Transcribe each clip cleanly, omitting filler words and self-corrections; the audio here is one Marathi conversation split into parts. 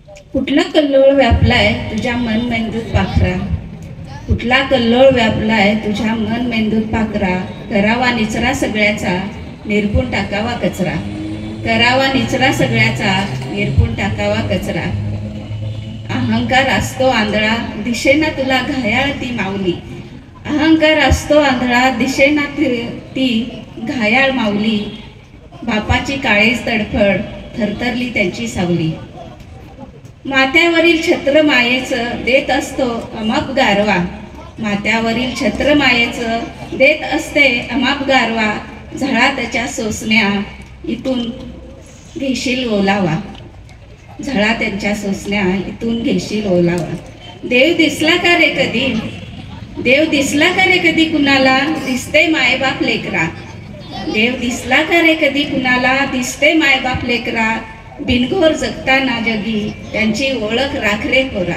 कुठला कल्लोळ व्यापलाय तुझ्या मन मेंदूत पाखरा, कुठला कल्लोळ व्यापलाय तुझ्या मन मेंदूत पाखरा, करावा निचरा सगळ्याचा निरपून टाकावा कचरा, करावा निचरा सगळ्याचा निरपून टाकावा कचरा. अहंकार असतो आंधळा दिशेना तुला घायाळ ती माऊली, अहंकार असतो आंधळा दिशेना ती घायाळ माऊली. बापाची काळीज तडफड थरथरली त्यांची सावली, माथ्यावरील छत्र मायेचं देत असतो अमाप गारवा, माथ्यावरील छत्र मायेचं देत असते अमाप गारवा. झळा त्याच्या सोसण्या इथून घेशील ओलावा, झळा त्यांच्या सोसण्या इथून घेशील ओलावा. देव दिसला का रे कधी, देव दिसला का रे कधी कुणाला, दिसते मायबाप लेकरा, देव दिसला का रे कधी कुणाला, दिसते मायबाप लेकरा. बिनघोर जगताना जगी त्यांची ओळख राखरे पोरा,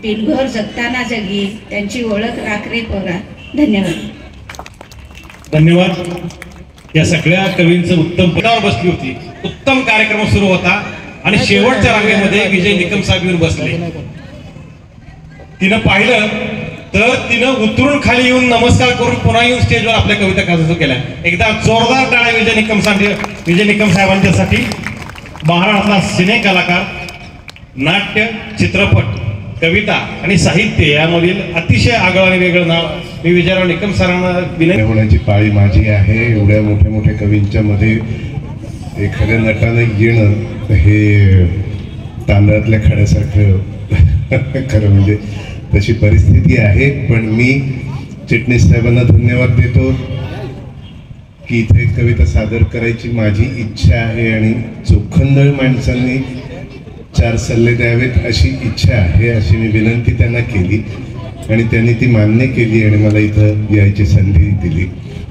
बिनघोर जगताना जगी त्यांची ओळख राखरे पोरा. धन्यवाद. धन्यवाद. या सगळ्या कवींचं उत्तम पदावर बसली होती, उत्तम कार्यक्रम सुरू होता आणि शेवटच्या रांगेमध्ये विजय निकम साहेब येऊन बसले. तिनं पाहिलं तर तिनं उतरून खाली येऊन नमस्कार करून पुन्हा येऊन स्टेजवर आपल्या कविता काजू केल्या. एकदा जोरदार टाळ्या विजय निकम साहेबांच्यासाठी. महाराष्ट्रातला सिने कलाकार, नाट्य, चित्रपट, कविता आणि साहित्य यामधील अतिशय आगळं आणि वेगळं नाव मी विजयराव निकम सरांना विनंती होण्याची पाळी माझी आहे. एवढ्या मोठ्या मोठ्या कवींच्या मध्ये एखाद्या नटानं येणं हे तांदळातल्या खड्यासारखं खरं म्हणजे तशी परिस्थिती आहे. पण मी चिटणीस साहेबांना धन्यवाद देतो की इथे कविता सादर करायची माझी इच्छा आहे आणि चोखंदळ माणसांनी 4 सल्ले द्यावेत अशी इच्छा आहे, अशी मी विनंती त्यांना केली आणि त्यांनी ती मान्य केली आणि मला इथं यायची संधी दिली.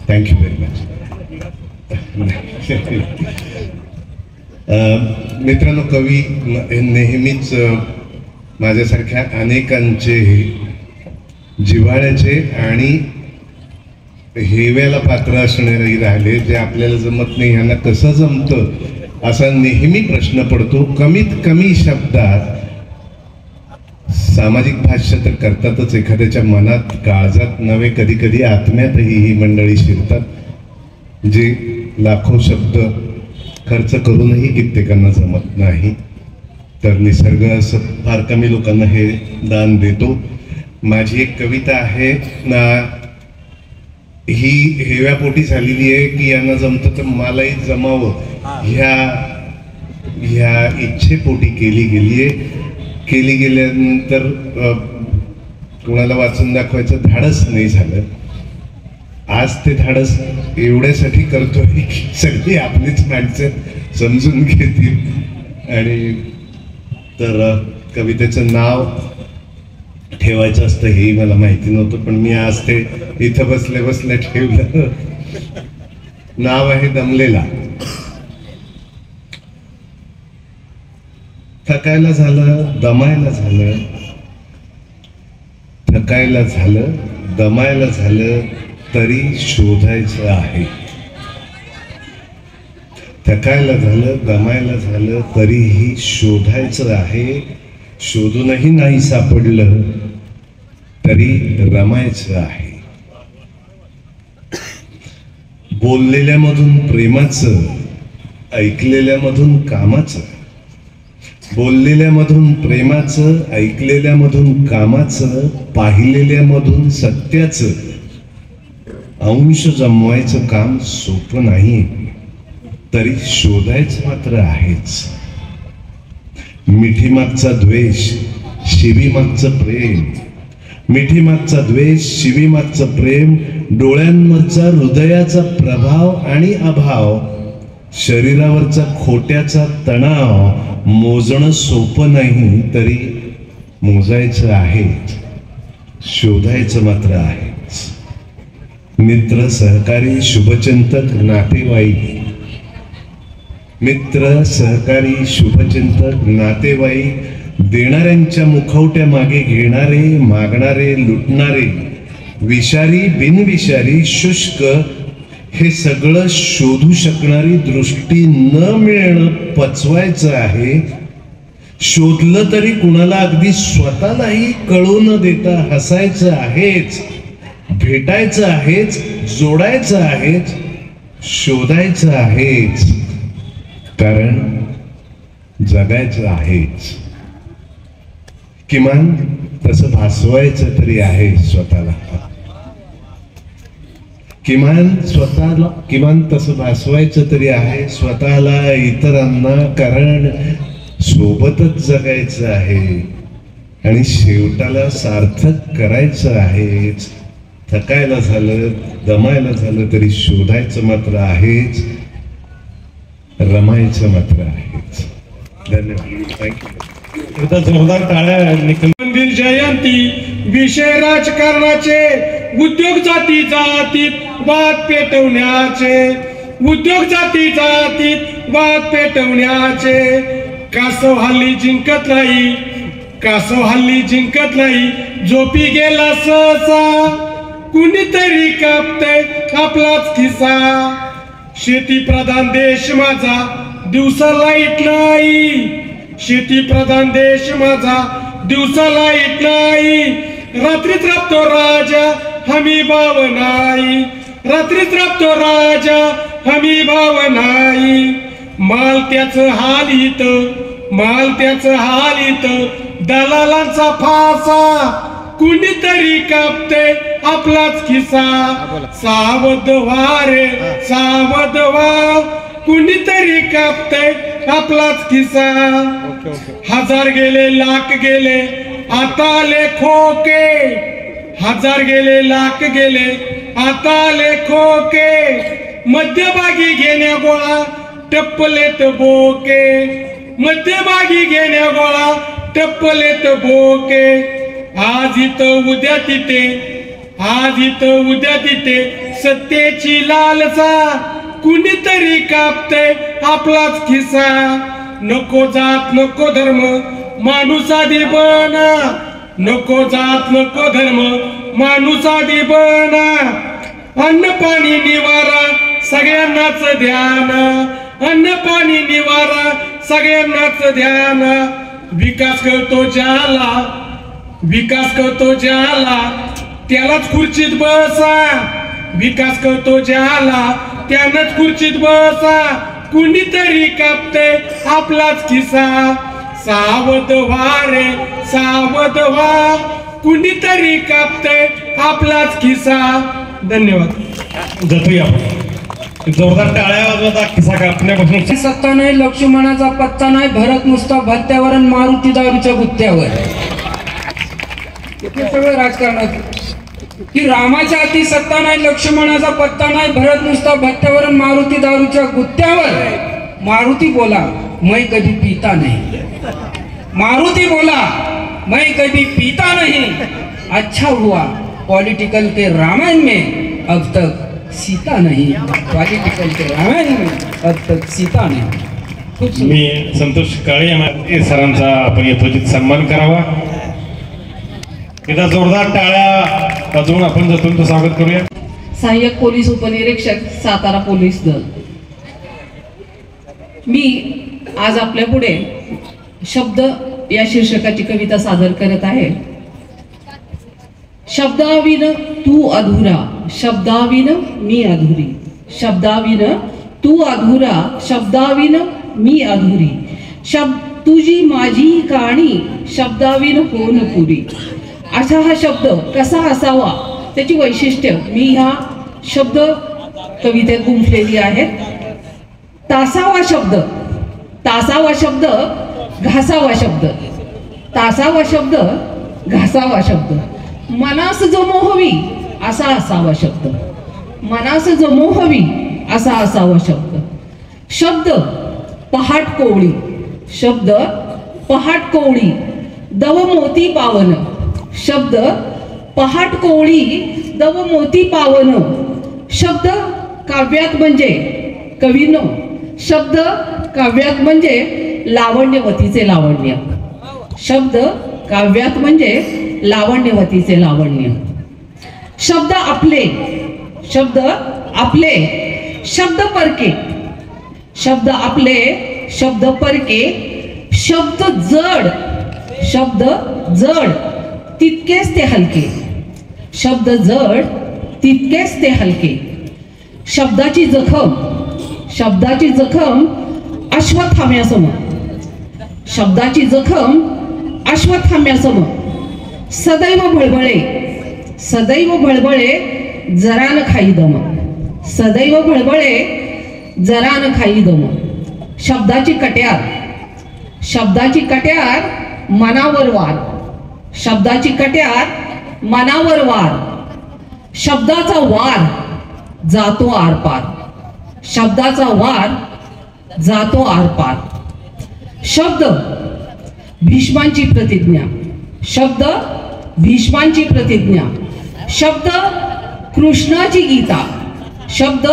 Thank you very much. मित्रांनो, कवी नेहमीच माझ्यासारख्या अनेकांचे जिव्हाळ्याचे आणि हेव्याला पात्र असणारे राहिले. जे आपल्याला जमत नाही ह्यांना कसं जमतं असा नेहमी प्रश्न पडतो. कमीत कमी शब्दात सामाजिक भाष्य तर करतातच, एखाद्याच्या मनात काळजात नव्हे कधी कधी आत्म्यातही ही मंडळी शिरतात, जे लाखो शब्द खर्च करूनही कित्येकांना जमत नाही. तर निसर्ग असं फार कमी लोकांना हे दान देतो. माझी एक कविता आहे ना, ही हेव्यापोटी झालेली आहे की यांना जमतं तर मलाही जमावं ह्या इच्छेपोटी केली गेली आहे. केली गेल्यानंतर कोणाला वाचून दाखवायचं धाडस नाही झालं. आज ते धाडस एवढ्यासाठी करतोय की सगळी आपलीच माणसं समजून घेतील. आणि तर कवितेचं नाव ठेवायचं असतं हेही मला माहिती नव्हतं, पण मी आज ते इथं बसल्या बसल्या ठेवलं. नाव आहे दमलेला. थकायला झालं, दमायला झालं, थकायला झालं, दमायला झालं तरी शोधायचं आहे. थकायला झालं, दमायला झालं तरीही शोधायचं आहे. शोधूनही नाही सापडलं तरी रमायचं आहे. बोललेल्यामधून प्रेमाचं, ऐकलेल्यामधून कामाचं, बोललेल्यामधून प्रेमाचं, ऐकलेल्यामधून कामाचं, पाहिलेल्यामधून सत्याचं. अंश जमवायचं काम सोपं नाही, तरी शोधायचं मात्र आहेच. मिठीमागचा द्वेष, शिवीमागचं प्रेम, मिठीमागचा द्वेष, शिवीमागचं प्रेम, डोळ्यांवरचा हृदयाचा प्रभाव आणि अभाव, शरीरावरचा खोट्याचा तणाव मोजणं सोपं नाही, तरी मोजायचं आहे. शोधायचं मात्र आहेच. मित्र, सहकारी, शुभचिंतक, नातेवाईक, मित्र, सहकारी, शुभचिंतक, नातेवाईक, देणाऱ्यांच्या मुखवट्या मागे घेणारे, मागणारे, लुटणारे, विषारी, बिनविषारी, शुष्क, हे सगळं शोधू शकणारी दृष्टी न मिळणं पचवायचं आहे. शोधलं तरी कुणाला अगदी स्वतःलाही कळू न देता हसायचं आहेच, भेटायचं आहेच, जोडायचं आहेच, शोधायचं आहेच, कारण जगायचं आहेच. किमान तसं भासवायचं तरी आहे स्वतःला, किमान तसं भासवायचं तरी आहे स्वतःला, इतरांना, कारण सोबतच जगायचं आहे आणि शेवटाला सार्थक करायचं आहेच. थकायला झालं, दमायला झालं तरी शोधायचं मात्र आहेच, रमायचं मात्र आहेच. धन्यवाद. थँक्यू. जोरदार टाळ्या. मंदिर जयंती विषय राजकारणाचे, उद्योग जाती जातीत वाद पेटवण्याचे, उद्योग जाती जातीत वाद पेटवण्याचे. कासव हल्ली जिंकत नाही, कासव हल्ली जिंकत नाही, झोपी गेला सहसा, कुणीतरी कापतय आपलाच खिसा. शेती प्रधान देश माझा, दिवसा लाईट नाही, शेती प्रधान देश माझा, दिवसा लाईट नाही. रात्रीत राबतो राजा, हमी भाव नाही, रात्रीत राबतो राजा, हमी भाव नाही. माल त्याचं हाल इथं, माल त्याचं हाल इथं, दलालांचा फासा, कुणीतरी कापते आपलाच खिसा. सावध व्हा रे, सावध व्हा, कुणीतरी कापते आपलाच खिसा. हजार गेले, लाख गेले, आता आले खोके, हजार गेले, लाख गेले, आता आले खोके. मध्यभागी घेण्या गोळा, टप्पलेत बोके, मध्यभागी घेण्या गोळा, टप्पलेत बोके. आज इथं उद्या तिथे, आज इथं उद्या तिथे, सत्तेची लालसा, कुणीतरी कापते आपलाच खिसा. नको जात नको धर्म, माणूस आधी बना, नको जात नको धर्म, माणूस आधी बना. अन्न पाणी निवारा सगळ्यांनाच ध्यान, अन्न पाणी निवारा सगळ्यांनाच ध्यान. विकास करतो ज्याला, विकास करतो ज्याला, त्यालाच खुर्चीत बसा, विकास करतो ज्याला, त्यानंच खुर्चीत बसा. कुणीतरी कापते आपलाच खिसा. सावध व्हा रे, सावध व्हा, कुणीतरी कापते आपलाच खिसा. धन्यवाद. जातोया आपण. जोरदार टाळ्या वाजवता. खिसा कापण्यापासून सत्ता नाही, लक्ष्मणाचा पत्ता नाही, भरत नुसता भत्त्यावर आणि मारुती दारूच्या गुत्त्यावर. हे सगळं राजकारणात की रामाच्या हाती सत्ता नाही, लक्ष्मणाचा पत्ता नाही, भरत नुसता भत्त्यावर आणि मारुती दारूच्या गुत्त्यावर. मारुती बोला मैं कभी पीता नहीं, मारुती बोला मैं कभी पीता नहीं. अच्छा हुआ पॉलिटिकल के रामायण में अब तक सीता नहीं, पॉलिटिकल के रामायण में अब तक सीता नहीं. मी संतोष काळे यांना सरांचा आपण यथोचित सन्मान करावा. एकदा जोरदार टाळ्या वाजवून आपण जतून स्वागत करूया. सहाय्यक पोलीस उपनिरीक्षक, सातारा पोलीस दल. मी आज आपल्या पुढे शब्द या शीर्षकाची कविता सादर करत आहे. शब्दाविन तू अधुरा, शब्दाविन मी अधुरी, शब्दाविन तू अधुरा, शब्दाविन मी अधुरी. तुझी माझी कहाणी शब्दाविन होन पुरी. असा हा शब्द कसा असावा त्याची वैशिष्ट्य मी ह्या शब्द कवितेत गुंफलेली आहेत. तासावा शब्द, तासावा शब्द, घासावा शब्द, तासावा शब्द, घासावा शब्द. मनास जमो हवी असा असावा शब्द, मनास जमो हवी असा असावा शब्द. शब्द पहाट कोवळी, शब्द पहाट कोवळी, दव मोती पावन, शब्द पहाट कोवळी, दव मोती पावन. शब्द काव्यात म्हणजे कवीनो, शब्द काव्यात म्हणजे लावण्यवतीचे लावण्य, शब्द काव्यात म्हणजे लावण्यवतीचे लावण्य. शब्द आपले, शब्द आपले, शब्द परके, शब्द आपले, शब्द परके, शब्द जड तितकेच ते हलके. शब्द जड तितकेच ते हलके. शब्दाची जखम अश्वत्थाम्यासम. शब्दाची जखम अश्वत्थाम्यासम. सदैव भळबळे जरान खाई दम. सदैव भळबळे जरान खाई दम. शब्दाची कट्यार मनावर वार. शब्दाची कट्यार मनावर वार. शब्दाचा वार जातो आरपार. शब्दाचा वार जातो आरपार. शब्द भीष्मांची प्रतिज्ञा. शब्द भीष्मांची प्रतिज्ञा. शब्द कृष्णाची गीता. शब्द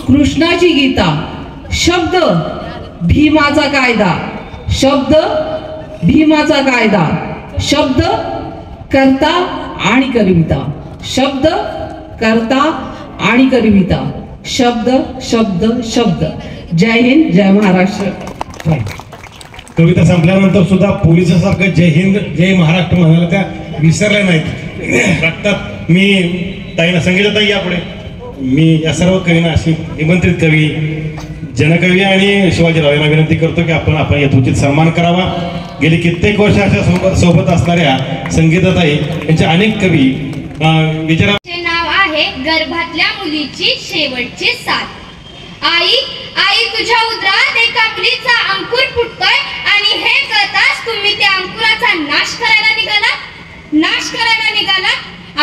कृष्णाची गीता. शब्द भीमाचा कायदा. शब्द भीमाचा कायदा. शब्द कर्ता आणि करविता. शब्द कर्ता आणि करविता. शब्द शब्द शब्द. जय हिंद, जय महाराष्ट्र. कविता संपल्यानंतर सुद्धा पोलिसासारखं जय हिंद जय महाराष्ट्र म्हणायला त्या विसरल्या नाहीत. रक्तात मी ताईना सांगितलं, ताई यापुढे मी या सर्व कवींना अशी निमंत्रित कवी, जनकवी आणि शिवाजीराव यांना विनंती करतो की आपण यथोचित सन्मान करावा. गेली कित्येक वर्ष अशा सोबत असणाऱ्या संगीताताई यांचे अनेक कवी विचारा. नाव आहे गर्भातल्या मुलीची शेवटची साथ. आई आई तुझ्या उदरात एका मुलीचा अंकुर फुटतोय आणि हे कळताच तुम्ही त्या अंकुराचा नाश करायला निघाला.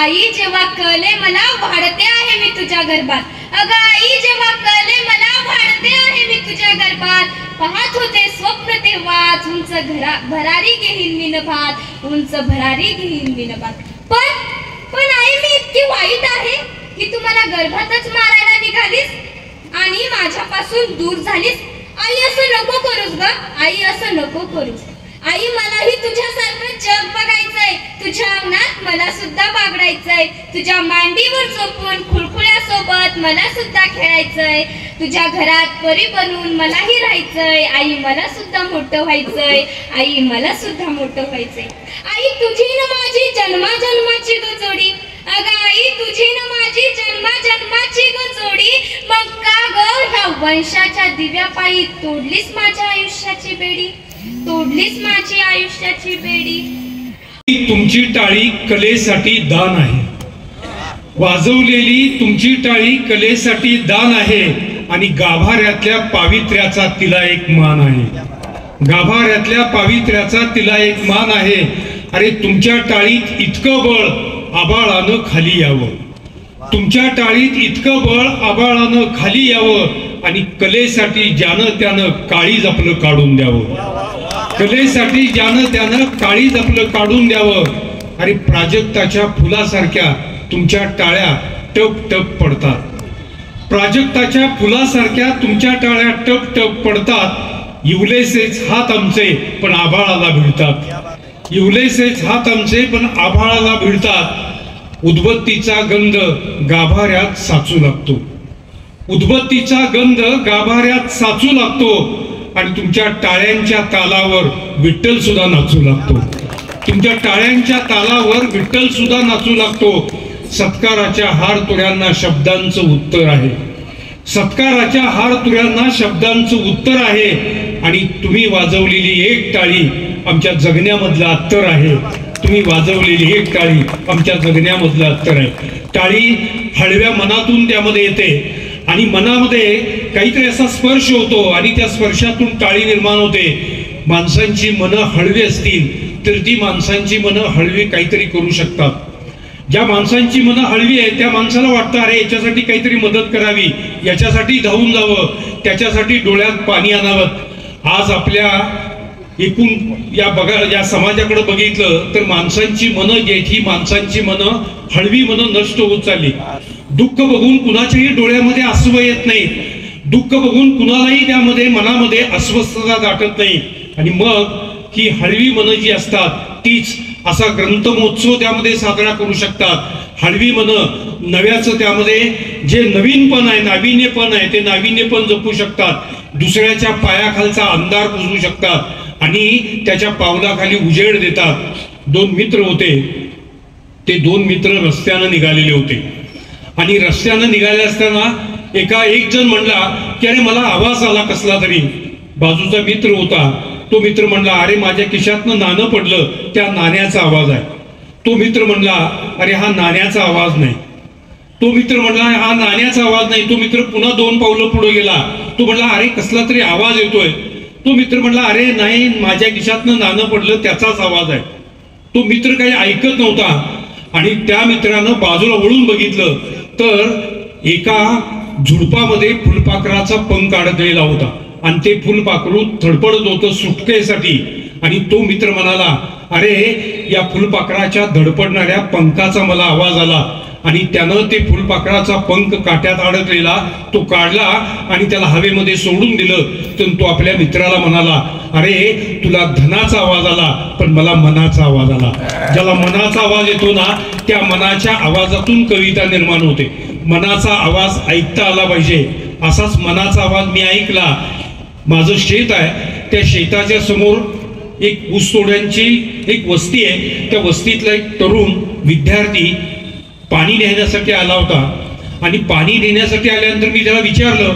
आई जेव्हा कळले मला वाढते आहे मी तुझ्या गर्भात. अगं आई जेव्हा कळले मला वाढते आहे मी तुझ्या गर्भात. पाहत होते स्वप्न तेव्हाच उंच भरारी घेईन मी नभात. उंच भरारी घेईन मी नभात. पण आई मी इतकी वाईट आहे की तू मला गर्भातच मारायला निघालीस आणि माझ्यापासून दूर झालीस. आई असं नको करूस ग. आई असं नको करूस. आई मलाही तुझ्यासारखं जग बघायचंय. तुझ्या अंगणात मला सुद्धा बागडायचंय. तुझ्या मांडीवर झोपून खुळखुळ्यासोबत मला सुद्धा खेळायचंय. तुझ्या घरात परी बनून मलाही राहायचंय. आई मला सुद्धा मोठं व्हायचंय. आई मला सुद्धा मोठं व्हायचंय. आई तुझी न माझी जन्माजन्माची ग जोडी. अगं आई तुझी न माझी जन्माजन्माची ग जोडी. मग का ग ह्या वंशाच्या दिव्यापायी तोडलीस माझ्या आयुष्याची बेडी. तोडलीस माझी आयुष्याची बेडी. तुमची टाळी कलेसाठी दान आहे. वाजवलेली तुमची टाळी कलेसाठी दान आहे आणि गाभाऱ्यातल्या पावित्र्याचा तिला एक मान आहे. गाभाऱ्यातल्या पावित्र्याचा तिला एक मान आहे. अरे तुमच्या टाळीत इतकं बळ आबाळानं खाली यावं. तुमच्या टाळीत इतकं बळ आबाळानं खाली यावं आणि कलेसाठी ज्यानं त्यानं काळीज आपलं काढून द्यावं. कलेसाठी ज्यानं त्यानं काळीज आपलं काढून द्यावं. अरे प्राजक्ताच्या फुलासारख्या तुमच्या टाळ्या टप टप पडतात. प्राजक्ताच्या फुलासारख्या तुमच्या टाळ्या टप टप पडतात. इवलेसेच हात आमचे पण आभाळाला भिडतात. इवलेसेच हात आमचे पण आभाळाला भिडतात. उदबत्तीचा गंध गाभाऱ्यात साचू लागतो. उदबत्तीचा गंध गाभाऱ्यात साचू लागतो आणि तुमच्या टाळ्यांच्या तालावर विठ्ठल सुद्धा नाचू लागतो. तुमच्या टाळ्यांच्या तालावर विठ्ठल सुद्धा नाचू लागतो. सत्काराच्या हार तुऱ्यांना शब्दांचं उत्तर आहे. सत्काराच्या हार तुऱ्यांना शब्दांचं उत्तर आहे आणि तुम्ही वाजवलेली एक टाळी आमच्या जगण्यामधला अत्तर आहे. तुम्ही वाजवलेली एक टाळी आमच्या जगण्यामधला अत्तर आहे. टाळी हळव्या मनातून त्यामध्ये येते आणि मनामध्ये काहीतरी असा स्पर्श होतो आणि त्या स्पर्शातून टाळी निर्माण होते. माणसांची मनं हळवी असतील तर ती माणसांची मनं हळवी काहीतरी करू शकतात. ज्या माणसांची मनं हळवी आहे त्या माणसाला वाटतं अरे याच्यासाठी काहीतरी मदत करावी, याच्यासाठी धावून जावं, त्याच्यासाठी डोळ्यात पाणी आणावं. आज आपल्या एकूण या समाजाकडे बघितलं तर माणसांची मनं जी माणसांची मनं हळवी मनं नष्ट होत चालली. दुःख बघून कुणाच्याही डोळ्यामध्ये अश्रू येत नाही. दुःख बघून कुणालाही त्यामध्ये मनामध्ये अस्वस्थता दाटत नाही. आणि मग ही हळवी मनं जी असतात तीच असा ग्रंथमहोत्सव त्यामध्ये साजरा करू शकतात. हळवी मनं नव्याचं त्यामध्ये जे नवीनपण आहे, नाविन्यपण आहे, ते नाविन्यपण जपू शकतात. दुसऱ्याच्या पायाखालचा अंधार पुसू शकतात आणि त्याच्या पावलाखाली उजेड देतात. 2 मित्र होते. ते 2 मित्र रस्त्यानं निघालेले होते आणि रस्त्यानं निघाले असताना एक जण म्हणला की अरे मला आवाज आला कसला तरी. बाजूचा मित्र होता. तो मित्र म्हणला अरे माझ्या खिशातनं नाणं पडलं, त्या नाण्याचा आवाज आहे. तो मित्र म्हणला अरे हा नाण्याचा आवाज नाही. तो मित्र म्हणला हा नाण्याचा आवाज नाही. तो मित्र पुन्हा 2 पावलं पुढे गेला. तो म्हणला अरे कसला तरी आवाज येतोय. तो मित्र म्हणला अरे नाही माझ्या खिशातनं नाणं पडलं त्याचाच आवाज आहे. तो मित्र काही ऐकत नव्हता आणि त्या मित्रानं बाजूला वळून बघितलं तर एका झुडपामध्ये फुलपाखराचा पंख अडकलेला होता आणि ते फुलपाखरू थडपडत होतं सुटकेसाठी. आणि तो मित्र म्हणाला अरे या फुलपाखराच्या धडपडणाऱ्या पंखाचा मला आवाज आला. आणि त्यानं ते फुलपाखराचा पंख काट्यात अडकलेला तो काढला आणि त्याला हवेमध्ये सोडून दिलं. तर तो आपल्या मित्राला म्हणाला अरे तुला धनाचा आवाज आला पण मला मनाचा आवाज आला. ज्याला मनाचा आवाज येतो ना त्या मनाच्या आवाजातून कविता निर्माण होते. मनाचा आवाज ऐकता आला पाहिजे. असाच मनाचा आवाज मी ऐकला. माझं शेत आहे, त्या शेताच्या समोर एक ऊसतोड्यांची एक वस्ती आहे. त्या वस्तीतला एक तरुण विद्यार्थी पाणी नेण्यासाठी आला होता आणि पाणी नेण्यासाठी आल्यानंतर मी त्याला विचारलं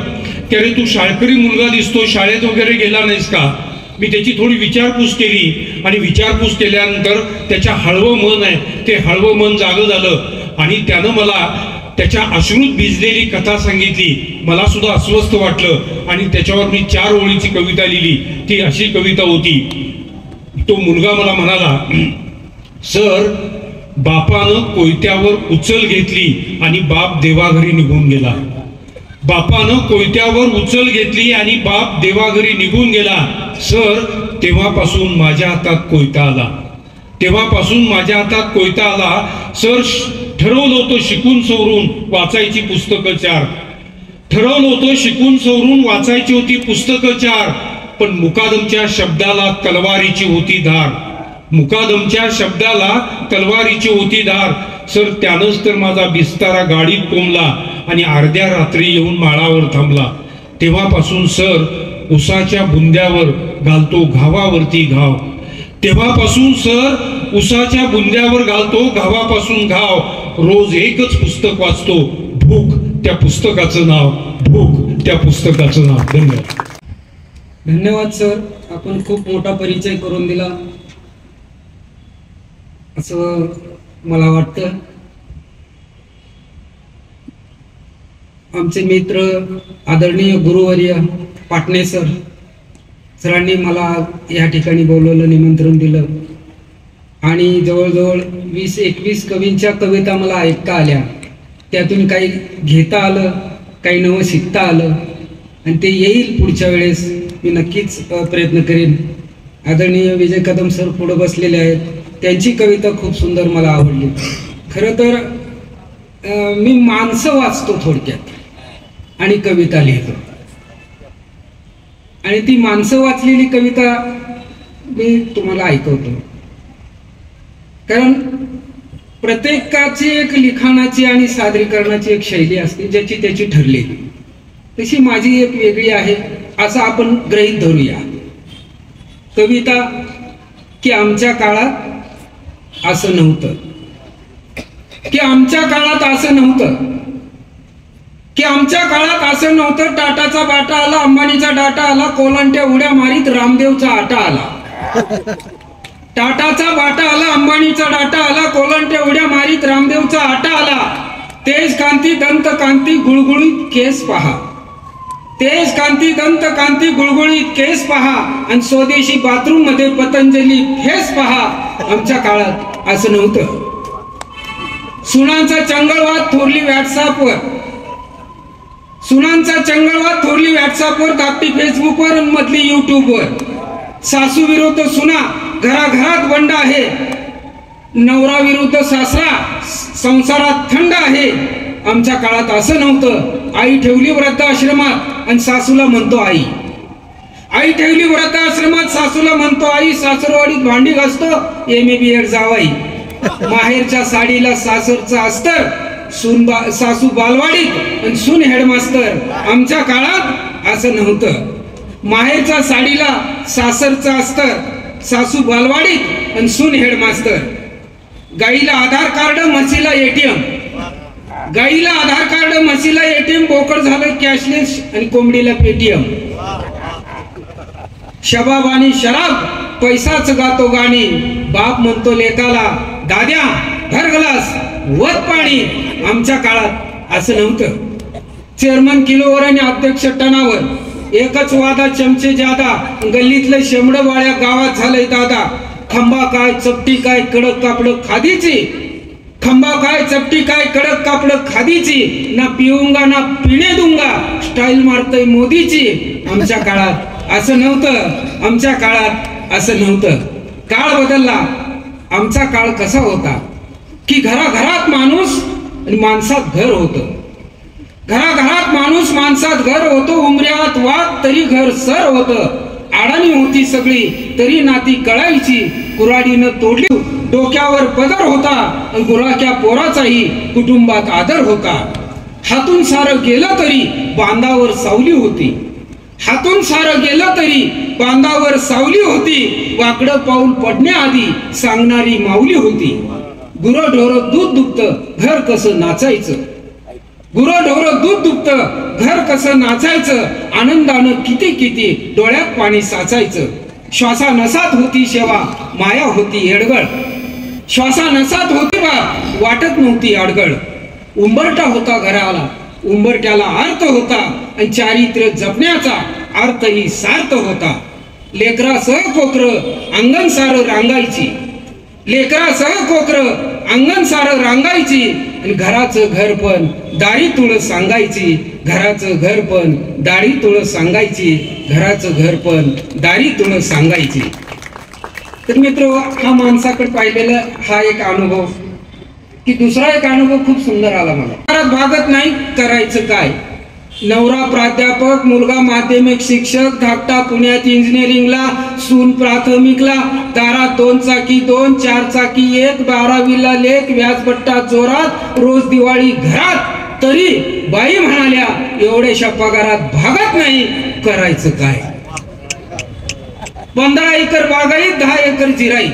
की अरे तू शाळकरी मुलगा दिसतो, शाळेत वगैरे गेला नाहीस का. मी त्याची थोडी विचारपूस केली आणि विचारपूस केल्यानंतर त्याच्या हळवं मन आहे ते हळवं मन जागं झालं आणि त्यानं मला त्याच्या अश्रूत भिजलेली कथा सांगितली. मला सुद्धा अस्वस्थ वाटलं आणि त्याच्यावर मी 4 ओळीची कविता लिहिली. ती अशी कविता होती. तो मुलगा मला म्हणाला सर बापानं कोयत्यावर उचल घेतली आणि बाप देवाघरी निघून गेला. बापानं कोयत्यावर उचल घेतली आणि बाप देवाघरी निघून गेला. सर तेव्हापासून माझ्या हातात कोयता आला. तेव्हापासून माझ्या हातात कोयता आला. सर ठरवलं होतं शिकून सवरून वाचायची पुस्तकं 4. ठरवलं होतं शिकून सवरून वाचायची होती पुस्तकं 4. पण मुकादमच्या शब्दाला तलवारीची होती धार. मुकादमच्या शब्दाला तलवारीची होती धार. सर त्यानंच तर माझा बिस्तारा गाडीत कोंबला आणि अर्ध्या रात्री येऊन माळावर थांबला. तेव्हापासून सर उसाच्या बुंद्यावर घालतो घावावरती घाव. तेव्हापासून सर उसाच्या बुंद्यावर घालतो घावापासून घाव. रोज एकच पुस्तक वाचतो, भूक त्या पुस्तकाचं नाव, भूक त्या पुस्तकाचं नाव. धन्यवाद. धन्यवाद सर, आपण खूप मोठा परिचय करून दिला असं मला वाटतं. आमचे मित्र आदरणीय गुरुवर्य पाटणे सरांनी मला या ठिकाणी बोलवलं, निमंत्रण दिलं आणि जवळजवळ 20-21 कवींच्या कविता मला ऐकता आल्या. त्यातून काही घेता आलं, काही नवं शिकता आलं आणि ते येईल पुढच्या वेळेस. मी नक्कीच प्रयत्न करेन. आदरणीय विजय कदम सर पुढे बसलेले आहेत, त्यांची कविता खूप सुंदर मला आवडली. खरं तर मी माणसं वाचतो थोडक्यात आणि कविता लिहितो आणि ती माणसं वाचलेली कविता मी तुम्हाला ऐकवतो. कारण प्रत्येकाची एक लिखाणाची आणि सादरीकरणाची एक शैली असते ज्याची त्याची ठरलेली. तशी माझी एक वेगळी आहे असं आपण गृहीत धरूया. कविता की आमच्या काळात असं नव्हतं, की आमच्या काळात असं नव्हतं, की आमच्या काळात असं नव्हतं. टाटाचा बाटा आला, अंबानीचा डाटा आला, कोलांट्या उड्या मारीत रामदेवचा आटा आला. टाटाचा बाटा आला, अंबानीचा डाटा आला, कोलांट्या उड्या मारीत रामदेवचा आटा आला. तेज कांती दंत कांती गुळगुळीत केस पहा, तेज कांती दंत कांती गुळगुळीत केस पहा आणि स्वदेशी बाथरूम मध्ये पतंजली फेस पहा. आमच्या काळात असं नव्हतं. सुनांचा चंगळवाद थोरली व्हॉट्सअपवर, सुनांचा चंगळवाद थोरली व्हॉट्सअपवर, धाकटी फेसबुकवर आणि मधली युट्यूबवर. सासू विरुद्ध सुना घराघरात बंड आहे, नवरा विरुद्ध सासरा संसारात थंड आहे. आमच्या काळात असं नव्हतं. आई ठेवली वृद्धाश्रमात आणि सासूला म्हणतो आई. आई ठेवली वृद्धाश्रमात, सासूला म्हणतो आई. सासरवाडीत भांडी घासतो, MA-BEd जावाई. माहेरच्या साडीला सासरचा अस्तर, सासू बालवाडीत आणि सून हेडमास्तर. आमच्या काळात असं नव्हतं. माहेरचा साडीला सासरचा अस्तर, सासू बालवाडीत आणि सून हेडमास्तर. गाईला आधार कार्ड म्हशीला ATM, गाईला आधार कार्ड म्हशीला ATM, बोकड झालं कॅशलेस आणि कोंबडीला पेटीएम. शबाब आणि शराब पैसाच गातो गाणी, बाप म्हणतो लेकाला दाद्या भर ग्लास वत पाणी. आमच्या काळात असं नव्हतं. चेअरमन किलोवर आणि अध्यक्ष टनावर, एकच वादा चमचे जादा, गल्लीतलं शेंबड वाळ्या गावात झालंय दादा. खंबा काय चपटी काय कडक कापड खादीची, खंबा काय चपटी काय कडक कापड खादीची, ना पिऊंगा ना पिणे दूंगा, स्टाईल मारतय मोदीची. आमच्या काळात असं नव्हतं, आमच्या काळात असं नव्हतं. काळ बदलला. आमचा काळ कसा होता की घराघरात माणूस आणि माणसात घर होतं. घराघरात माणूस माणसात घर होतं. उमऱ्यात वाद तरी घर सर होतं. अडाणी होती सगळी तरी नाती कळायची. कुऱ्हाडीनं तोडली डोक्यावर पदर होता, आणि गुराख्या पोराचाही कुटुंबात आदर होता. हातून सारं गेलं तरी बांधावर सावली होती. हातून सारं गेलं तरी बांधावर सावली होती. वाकडं पाऊल पडण्याआधी सांगणारी माऊली होती. गुरं ढोरं दूध दुभतं घर कसं नाचायचं, गुरं ढोरं दूध दुभतं घर कसं नाचायचं. आनंदानं किती किती डोळ्यात पाणी साचायचं. श्वासा नसात होती शेवा माया होती येडगळ, श्वासा नसात होती बा वाटत नव्हती अडगळ. उंबरटा होता घराला उंबरट्याला अर्थ होता, आणि चारित्र्य जपण्याचा अर्थही सार्थ होता. लेकरासह कोकर अंगण सारं रांगायची, लेकरासह कोकर अंगण सारं रांगायची. आणि घराचं घर पण दारी तुळ सांगायची, घराचं घर पण दारी तुळ सांगायची, घराचं घर पण दारी तुळ सांगायची. तर मित्र, हा माणसाकडे पाहिलेला हा एक अनुभव, की दुसरा एक अनुभव खूप सुंदर आला मला. भागत नाही करायचं काय. नवरा प्राध्यापक, मुलगा माध्यमिक शिक्षक, धाकटा पुण्यात इंजिनिअरिंगला, सून प्राथमिकला, दारात 2 चाकी 2, 4 चाकी 1, 12वीला लेक, व्याजबट्टा जोरात, रोज दिवाळी घरात. तरी बाई म्हणाल्या एवढ्याशा पगारात भागत नाही करायचं काय. 15 एकर बागायत 10 एकर जिराई,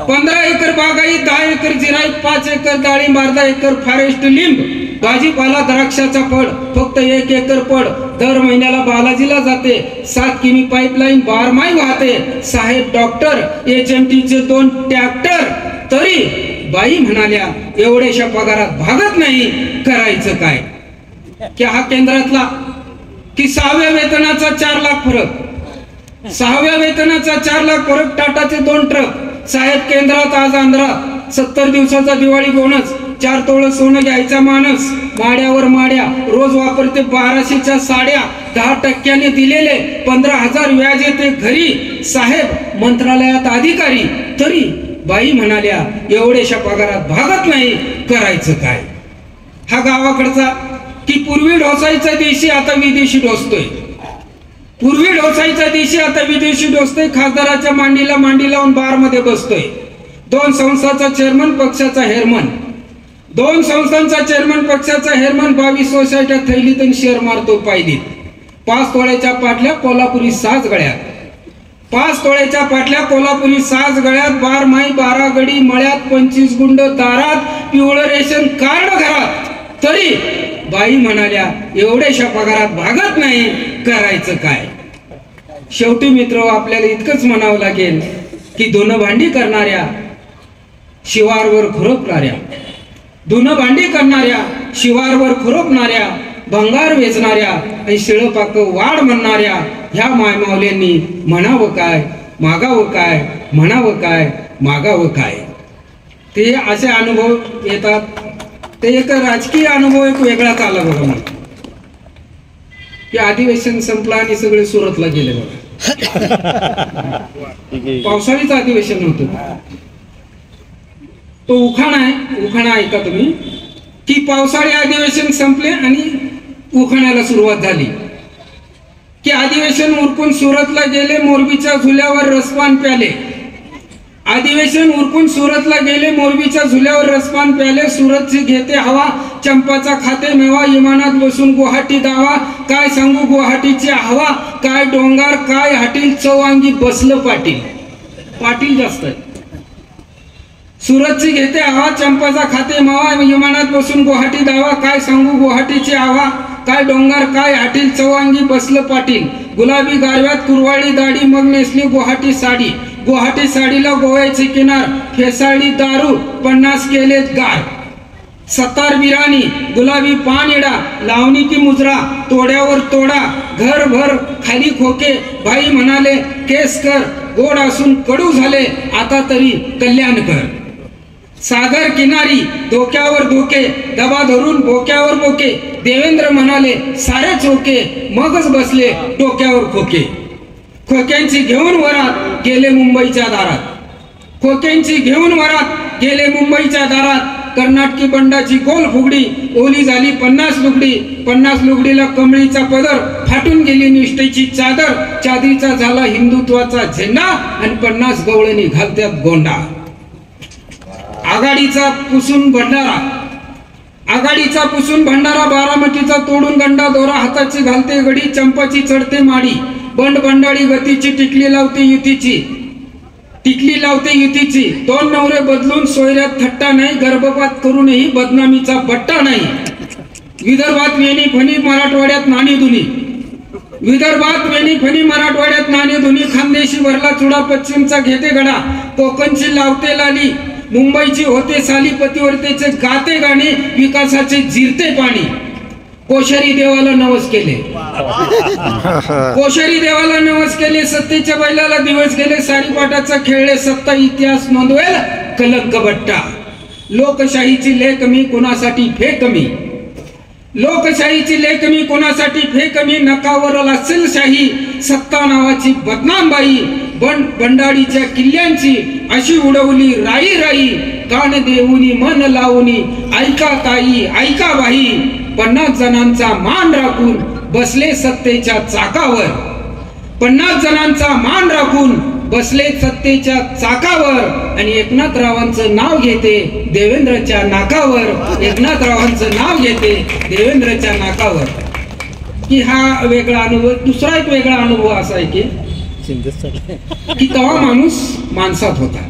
15 एकर बागायत 10 एकर जिराई, 5 एकर डाळिंब, 1/2 एकर फॉरेस्ट लिंब, भाजीपाला द्राक्षाचा फळ, फक्त 1 एकर पड. दर महिन्याला बालाजीला जाते. 7 किमी पाईपलाईन बारमाही वाहते. साहेब डॉक्टर, HMTचे 2 ट्रॅक्टर. तरी बाई म्हणाल्या एवढ्याशा पगारात भागत नाही करायचं काय. की हा केंद्रातला की 6व्या वेतनाचा 4 लाख फरक, 6व्या वेतनाचा 4 लाख फरक. टाटाचे 2 ट्रक. साहेब केंद्रात आज आंध्रात 70 दिवसाचा दिवाळी बोनस. 4 तोळ सोनं घ्यायचा माणस. माड्यावर माड्या रोज वापरते 1200च्या साड्या. 10% दिलेले 15,000 व्याज येते घरी. साहेब मंत्रालयात अधिकारी. तरी बाई म्हणाल्या एवढ्याशा पगारात भागत नाही करायचं काय. हा गावाकडचा की पूर्वी ढोसायचा देशी आता विदेशी ढोसतोय, पूर्वी ढोसायचा देशी आता विदेशी ढोसतोय. खासदाराच्या मांडीला मांडी लावून बार मध्ये बसतोय. 2 संस्थांचा चेअरमन पक्षाचा हेरमन, 2 संस्थांचा चेअरमन पक्षाचा हेरमन. 22 सोसायट्या थैलीत आणि शेअर मारतो पायलीत. 5 तोळ्याच्या पाटल्या कोल्हापुरी साज गळ्यात, 5 तोळ्याच्या पाटल्या कोल्हापुरी साज गळ्यात. 12 माई 12 गडी मळ्यात, 25 गुंड दारात, पिवळं रेशन कार्ड घरात. तरी बाई म्हणाल्या एवढ्याशा पगारात भागत नाही करायचं काय. शेवटी मित्र, आपल्याला इतकंच म्हणावं लागेल की धुणं भांडी करणाऱ्या शिवारवर खुरपणाऱ्या, धुणं भांडी करणाऱ्या शिवारवर खुरपणाऱ्या, भंगार वेचणाऱ्या आणि शिळपाक वाढ म्हणणाऱ्या ह्या मायमावल्यांनी म्हणावं काय मागावं काय, म्हणावं काय मागावं काय. ते असे अनुभव येतात. ते एक राजकीय अनुभव एक वेगळाच आला बघा मला, की अधिवेशन संपलं आणि सगळे सुरतला गेले बघा. पावसाळीचं अधिवेशन नव्हतं. तो उखाणा आहे, उखाणा ऐका तुम्ही, की पावसाळी अधिवेशन संपले आणि उखाण्याला सुरुवात झाली. की अधिवेशन उरकून सुरतला गेले, मोरबीच्या झुल्यावर रसपान प्याले. अधिवेशन उरकून सुरतला गेले, मोरबीच्या झुल्यावर रसपान प्याले. सुरतची घेते हवा, चंपाचा खाते मेवा, विमानात बसून गुवाहाटी दावा. काय सांगू गुवाहाटीची हवा, काय डोंगर काय हाटील चौवांगी बसलं पाटील. पाटील जास्त आहे. सुरतची घेते हवा चंपाचा खाते मावा विमानात बसून गुवाहाटी दावा काय सांगू गुवाहाटीची आवा काय डोंगर काय हाटील चौवांगी बसलं पाटील. गुलाबी गारव्यात कुरवाळी दाढी मग नेसली गुवाहाटी साडी. गुवाहाटी साडीला गोव्याची किनार फेसाळी दारू 50 केलेत गार. सतार बिराणी गुलाबी पान एडा लावणी की मुजरा तोड्यावर तोडा घरभर खाली खोके भाई म्हणाले केस कर गोड असून कडू झाले आता तरी कल्याण कर. सागर किनारी धोक्यावर धोके दबा धरून बोक्यावर बोके देवेंद्र म्हणाले सारे चोके मगच बसले डोक्यावर खोके. खोक्यांची घेऊन वरात गेले मुंबईच्या दारात. खोक्यांची घेऊन वरात गेले मुंबईच्या दारात. कर्नाटकी बंडाची गोल फुगडी ओली झाली 50 लुगडी. 50 लुगडीला कमळीचा पदर फाटून गेली निष्ठेची चादर. चादरीचा झाला हिंदुत्वाचा झेंडा आणि 50 गवळणी घालत्यात गोंडा. आघाडीचा पुसून भंडारा आघाडीचा पुसून भंडारा बारामतीचा तोडून गंडा दोरा हाताची घालते गडी चंपाची चढते माडी. बंड बंडाळी गतीची टिकली लावते युतीची. 2 नवरे बदलून सोयऱ्यात थट्टा नाही गर्भपात करूनही बदनामीचा बट्टा नाही. विदर्भात वेणी फणी मराठवाड्यात नाणी दुनी. विदर्भात वेणी फणी मराठवाड्यात नाणी दुनी. खानदेशी भरला चुडा पश्चिमचा घेते गडा. कोकणची लावते लाली मुंबईची होते साली पतिवर्तेचे गाते गाणे विकासाचे जिरते पाणी. कोश्यारी देवाला नवस केले कोश्यारी देवाला नवस केले. सत्तेच्या बैलाला दिवस गेले सारीपाटाचा खेळले सत्ता इतिहास नोंदवेल कलंक बट्टा. लोकशाहीची लेख मी कोणासाठी फेक मी. लोकशाहीची लेख मी कोणासाठी फेक मी. नकावर असेल शाही सत्ता नावाची बदनाम बाई. बंडाळीच्या किल्ल्यांची अशी उडवली राई राई. कान देऊनी मन लावूनी ऐका ताई ऐका बाई. 50 जणांचा मान राखून बसले सत्तेच्या चाकावर. 50 जणांचा मान राखून बसले सत्तेच्या चाकावर. आणि एकनाथरावांचं नाव घेते देवेंद्रच्या नाकावर. एकनाथरावांचं नाव घेते देवेंद्रच्या नाकावर. की हा वेगळा अनुभव. दुसरा एक वेगळा अनुभव असा आहे की तेव्हा माणूस माणसात होता.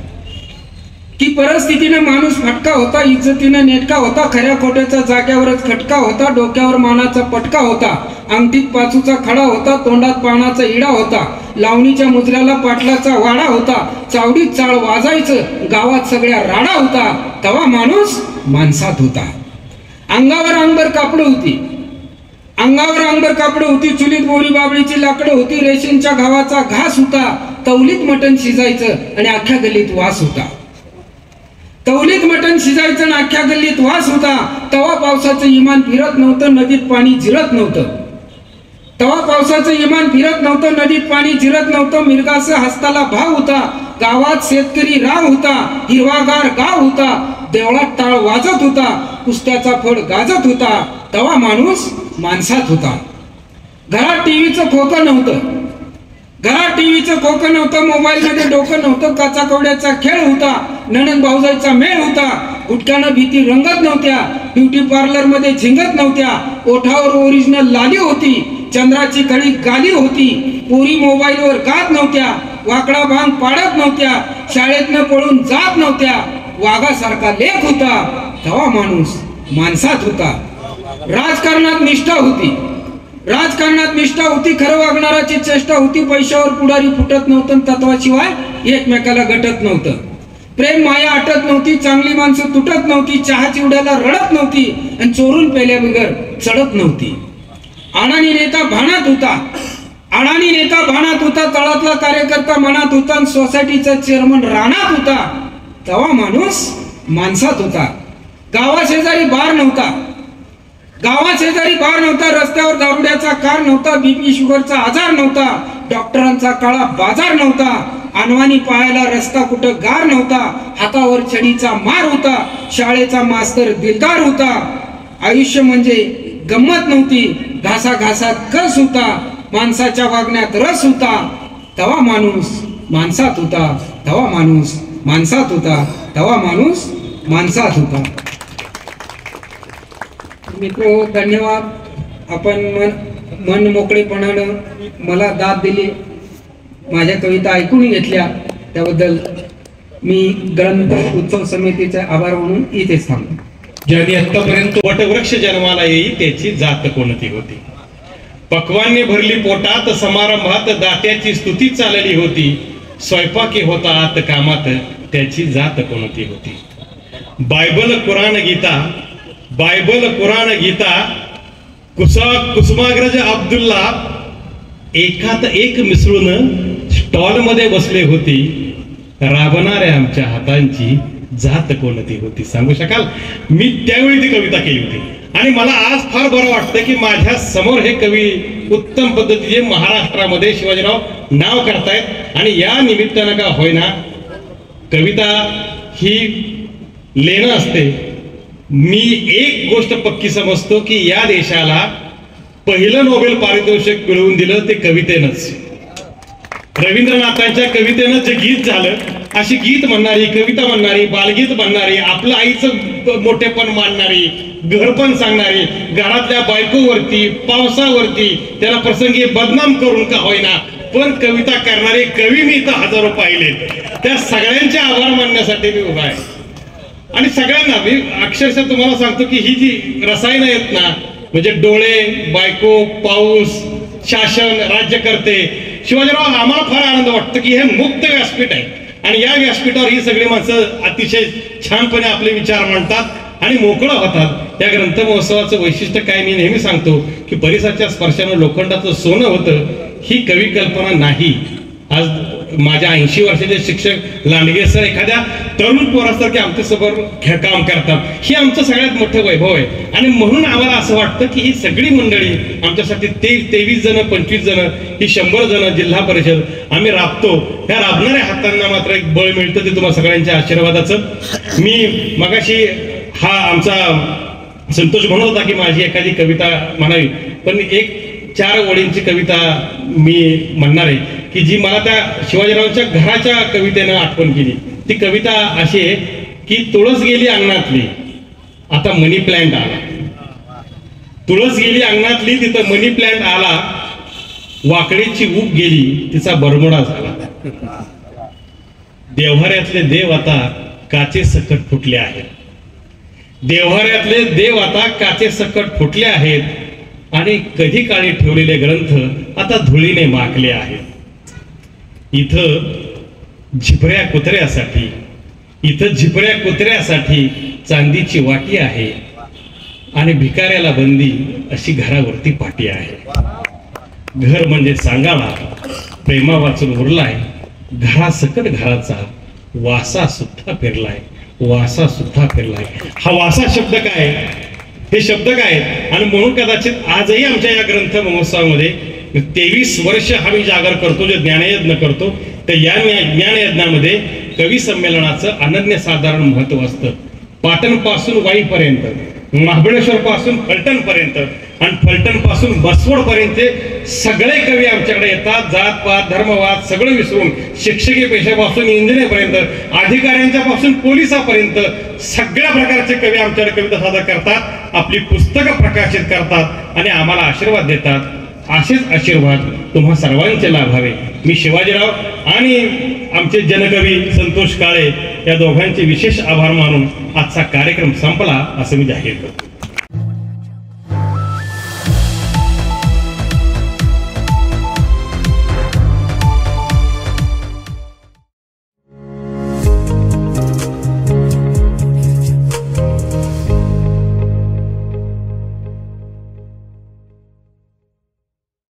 की परिस्थितीने माणूस फटका होता. इज्जतीने नेटका होता. खऱ्या खोट्याचा जाग्यावरच खटका होता. डोक्यावर मानाचा पटका होता. अंगठीत पाचूचा खडा होता. तोंडात पानाचा इडा होता. लावणीच्या मुजऱ्याला पाटलाचा वाडा होता. चावडीत चाळ वाजायचं गावात सगळ्या राडा होता. तेव्हा माणूस माणसात होता. अंगावर अंगभर कापड होती. अंगावर अंगभर कापड होती. चुलीत बोरी बाबळीची लाकडं होती. रेशीमच्या घावाचा घास होता. तवलीत मटण शिजायचं आणि अख्ख्या गल्लीत वास होता. तवलीत मटण शिजायचं आणि अख्ख्या गल्लीत वास होता. तवा पावसाचं इमान फिरत नव्हतं. नदीत पाणी जिरत नव्हतं. तवा पावसाचं इमान फिरत नव्हतं. नदीत पाणी जिरत नव्हतं. मिरगासह हस्ताला भाव होता. गावात शेतकरी राव होता. हिरवागार गाव होता. देवळात टाळ वाजत होता. कुस्त्याचा फड गाजत होता. तवा माणूस माणसात होता. घरात टीव्हीचं खोकं नव्हतं. घरात टीव्हीचं खोकं नव्हतं. मोबाईल मध्ये डोकं नव्हतं. काचा कवड्याचा खेळ होता. नणंद भाऊजाईचा मेळ होता. गुटख्यानं भीती रंगत नव्हत्या. ब्युटी पार्लर मध्ये झिंगत नव्हत्या. ओठावर ओरिजिनल लाली होती. चंद्राची कळी गाली होती. पोरी मोबाईलवर गात नव्हत्या. वाकडा भांग पाडत नव्हत्या. शाळेतनं पळून जात नव्हत्या. वाघासारखा लेख होता. तेव्हा माणूस माणसात होता. राजकारणात निष्ठा होती. राजकारणात निष्ठा होती. खरं वागणाराची चेष्टा होती. पैशावर पुढारी फुटत नव्हतं. तत्वाशिवाय एकमेकाला गटत नव्हतं. प्रेम माया आटत नव्हती. चांगली माणसं तुटत नव्हती. चहा चिवड्याला रडत नव्हती. आणि चोरून पेल्या बिगर चढत नव्हती. अडाणी नेता भानात होता. अडाणी नेता भानात होता. तळातला कार्यकर्ता मनात होता. आणि सोसायटीचा चेअरमन रानात होता. तेव्हा माणूस माणसात होता. गावाशेजारी बार नव्हता. गावाशेजारी बार नव्हता. रस्त्यावर दारुड्याचा कार नव्हता. बीपी शुगरचा आजार नव्हता. डॉक्टरांचा काळा बाजार नव्हता. अनवाणी पायाला रस्ता कुठं गार नव्हता. हातावर छडीचा मार होता. शाळेचा मास्तर दिलदार होता. आयुष्य म्हणजे गंमत नव्हती. घासाघासात कस होता. माणसाच्या वागण्यात रस होता. तेव्हा माणूस माणसात होता. तेव्हा माणूस माणसात होता. तेव्हा माणूस माणसात होता. मित्र धन्यवाद. आपण मन मोकळेपणानं मला दाद दिली, माझ्या कविता ऐकून घेतल्या, त्याबद्दल मी ग्रंथ उत्सव समितीचे आभार म्हणून इथेच थांबतो. ज्यांनी आतापर्यंत वटवृक्ष जन्माला येई त्याची जात कोणती होती, पक्वान्ने भरली पोटात समारंभात दात्याची स्तुती चालली होती, स्वयंपाकी होता आत कामात त्याची जात कोणती होती. बायबल कुराण गीता कुसुमाग्रज अब्दुल्ला एकात एक मिसळून स्टॉल मध्ये बसले होती, राबणाऱ्या आमच्या हातांची जात कोणती होती. सांगू शकाल? मी त्यावेळी ती कविता केली होती आणि मला आज फार बरं वाटतं की माझ्या समोर हे कवी उत्तम पद्धतीने महाराष्ट्रामध्ये शिवाजीराव नाव करतायत आणि या निमित्तानं का होईना कविता ही लेणं असते. मी एक गोष्ट पक्की समजतो की या देशाला पहिलं नोबेल पारितोषिक मिळवून दिलं ते कवितेनंच. रवींद्रनाथांच्या कवितेनं जे गीत झालं, अशी गीत म्हणणारी, कविता म्हणणारी, बालगीत म्हणणारी, आपलं आईचं मोठेपण मानणारी, घरपण सांगणारी, घरातल्या बायकोवरती, पावसावरती त्याला प्रसंगी बदनाम करून का होईना पण कविता करणारे कवी मी इथं हजारो पाहिले. त्या सगळ्यांचे आभार मानण्यासाठी मी उभा आहे. आणि सगळ्यांना मी अक्षरशः तुम्हाला सांगतो की ही जी रसायनं आहेत ना, म्हणजे डोळे, बायको, पाऊस, शासन, राज्यकर्ते, शिवाजीराव आम्हाला फार आनंद वाटतो की हे मुक्त व्यासपीठ आहे आणि या व्यासपीठावर ही सगळी माणसं अतिशय छानपणे आपले विचार मांडतात आणि मोकळं होतात. या ग्रंथ महोत्सवाचं वैशिष्ट्य काय, मी नेहमी सांगतो की परिसराच्या स्पर्शानं लोखंडाचं सोनं होतं, ही कवी कल्पना नाही. आज माझ्या 80 वर्षाचे शिक्षक लांडगे सर एखाद्या तरुण पोरासारखे आमच्यासमोर काम करतात, हे आमचं सगळ्यात मोठं वैभव आहे. आणि म्हणून आम्हाला असं वाटतं की ही सगळी मंडळी आमच्यासाठी 23 जण, 25 जण, ही 100 जण जिल्हा परिषद आम्ही राबतो. ह्या राबणाऱ्या हातांना मात्र एक बळ मिळतं, ते तुम्हा सगळ्यांच्या आशीर्वादाचं. मी मगाशी हा आमचा संतोष म्हणत होता की माझी एखादी कविता म्हणावी, पण एक 4 ओळींची कविता मी म्हणणार आहे की जी मला त्या शिवाजीरावांच्या घराच्या कवितेनं आठवण केली. ती कविता अशी आहे की तुळस गेली अंगणातली, आता मनी प्लॅन्ट आला. तुळस गेली अंगणातली, तिथं मनी प्लॅन्ट आला, वाकडेची ऊब गेली, तिचा बरमुडा झाला. देव्हाऱ्यातले देव आता काचे सकट फुटले आहेत, देव्हाऱ्यातले देव आता काचे सकट फुटले आहेत आणि कधी काळी ठेवलेले ग्रंथ आता धुळीने माखले आहेत. इथं झिपऱ्या कुत्र्यासाठी चांदीची वाटी आहे आणि भिकाऱ्याला बंदी अशी घरावरती पाटी आहे. घर म्हणजे सांगाळा, प्रेमा वाचून उरलाय, घरासकट घराचा वासा सुद्धा फिरलाय. हा वासा शब्द काय, हे शब्द काय, आणि म्हणून कदाचित आजही आमच्या या ग्रंथ महोत्सवामध्ये 23 वर्ष हा मी जागर करतो, जो ज्ञानयज्ञ करतो, तर या ज्ञानयज्ञामध्ये कवी संमेलनाचं अनन्यसाधारण महत्व असतं. पाटण पासून वाईपर्यंत, महाबळेश्वर पासून फलटण पर्यंत आणि फलटण पासून बसवड पर्यंत सगळे कवी आमच्याकडे येतात. जात पात धर्मवाद सगळं विसरून, शिक्षकी पेशापासून इंजिनियर पर्यंत, अधिकाऱ्यांच्या पासून पोलिसापर्यंत सगळ्या प्रकारचे कवी आमच्याकडे कविता सादर करतात, आपली पुस्तकं प्रकाशित करतात आणि आम्हाला आशीर्वाद देतात. असेच आशीर्वाद तुम्हा सर्वांचे लाभावे. मी शिवाजीराव आणि आमचे जनकवी संतोष काळे या दोघांचे विशेष आभार मानून आजचा कार्यक्रम संपला असं मी जाहीर करतो.